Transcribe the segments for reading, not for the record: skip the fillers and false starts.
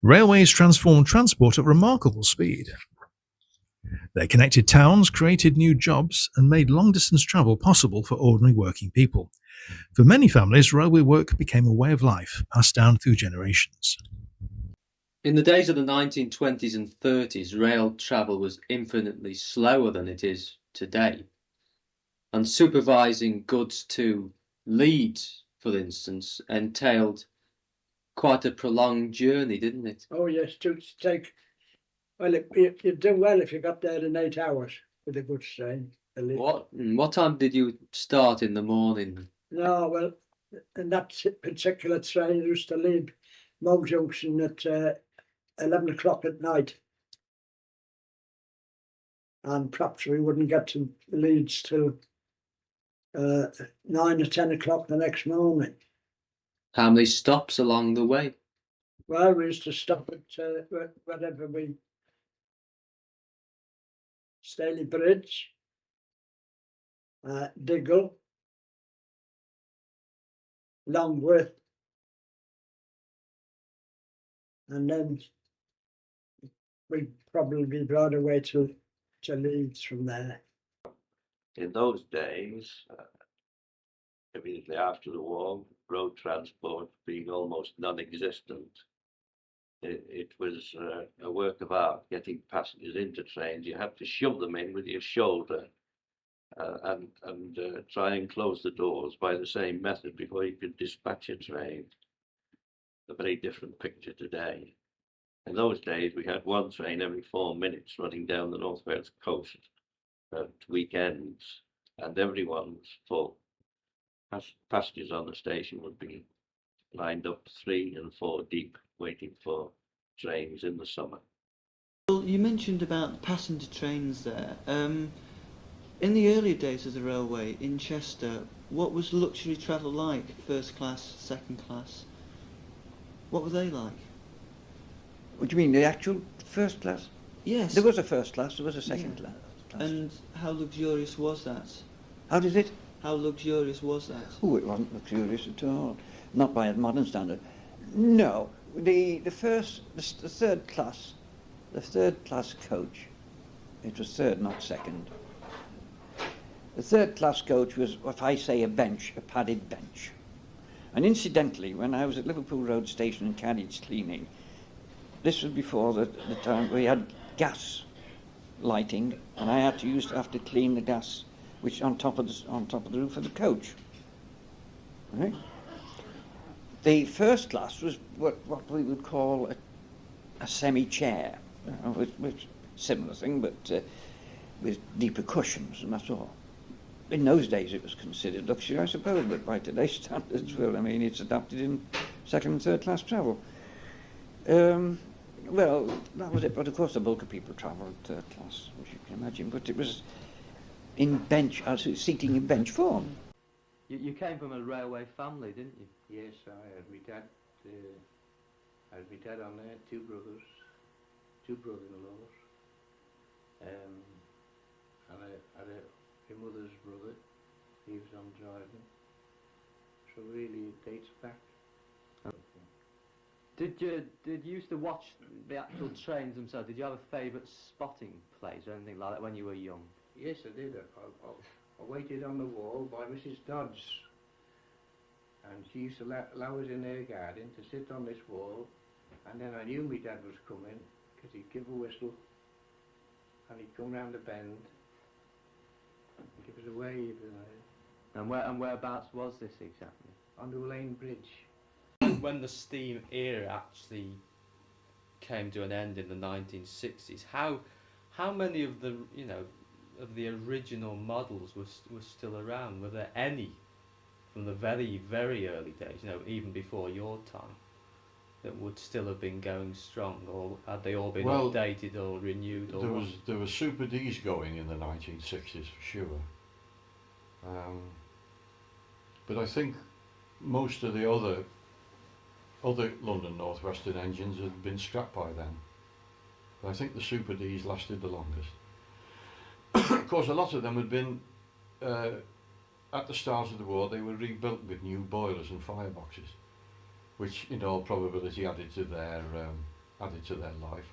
Railways transformed transport at remarkable speed. They connected towns, created new jobs, and made long-distance travel possible for ordinary working people. For many families, railway work became a way of life, passed down through generations. In the days of the 1920s and 30s, rail travel was infinitely slower than it is today. And supervising goods to Leeds, for instance, entailed quite a prolonged journey, didn't it? Oh yes, to take. Well, you'd do well if you got there in 8 hours with a good train. What time did you start in the morning? No, well, and that particular train used to leave Moe Junction at 11 o'clock at night. And perhaps we wouldn't get to Leeds till 9 or 10 o'clock the next morning. How many stops along the way? Well, we used to stop at wherever we... Staley Bridge, Diggle, Longworth, and then we'd probably be brought away to Leeds from there. In those days, immediately after the war, road transport being almost non-existent, it was a work of art getting passengers into trains. You had to shove them in with your shoulder and try and close the doors by the same method before you could dispatch a train. A very different picture today. In those days, we had one train every 4 minutes running down the North Wales coast at weekends, and everyone was full. Passengers on the station would be lined up 3 and 4 deep, waiting for trains in the summer. Well, you mentioned about passenger trains there. In the earlier days of the railway in Chester, what was luxury travel like? First class, second class? What were they like? What do you mean, the actual first class? Yes. There was a first class, there was a second class. And how luxurious was that? How did it? How luxurious was that? Oh, it wasn't luxurious at all. Not by a modern standard. No, the third class coach, it was third, not second. The third class coach was, if I say a bench, a padded bench. And incidentally, when I was at Liverpool Road Station in carriage cleaning, this was before the time we had gas lighting, and I had to have to clean the gas, which on top of the roof of the coach. Right? The first class was what we would call a semi-chair, which similar thing, but with deeper cushions, and that's all. In those days it was considered luxury, I suppose, but by today's standards, well, I mean, it's adapted in second and third class travel. Well, that was it, but of course the bulk of people travelled third class, as you can imagine, but it was in seating in bench form. You came from a railway family, didn't you? Yes, I had my dad. I had my dad on there, two brother-in-laws, and I had my mother's brother. He was on driving, so really it dates back. Did you used to watch the actual trains themselves? Did you have a favourite spotting place or anything like that when you were young? Yes, I did. I waited on the wall by Mrs. Dodds, and she used to allow us in her garden to sit on this wall, and then I knew my dad was coming because he'd give a whistle and he'd come round the bend and give us a wave. And whereabouts was this exactly? On the Lane Bridge. When the steam era actually came to an end in the 1960s, how many of the of the original models were still around? Were there any from the very, very early days, even even your time, that would still have been going strong, or had they all been updated or renewed? Or there was Super D's going in the 1960s for sure, but I think most of the other London North Western engines had been scrapped by then. But I think the Super D's lasted the longest. Of course, a lot of them had been, at the start of the war, they were rebuilt with new boilers and fireboxes, which in all probability added to their added to their life.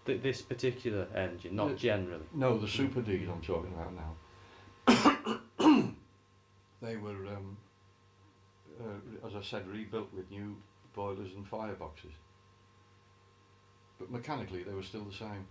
This particular engine, not The- generally. No, the Super Ds I'm talking about now. They were, as I said, rebuilt with new boilers and fireboxes. But mechanically they were still the same.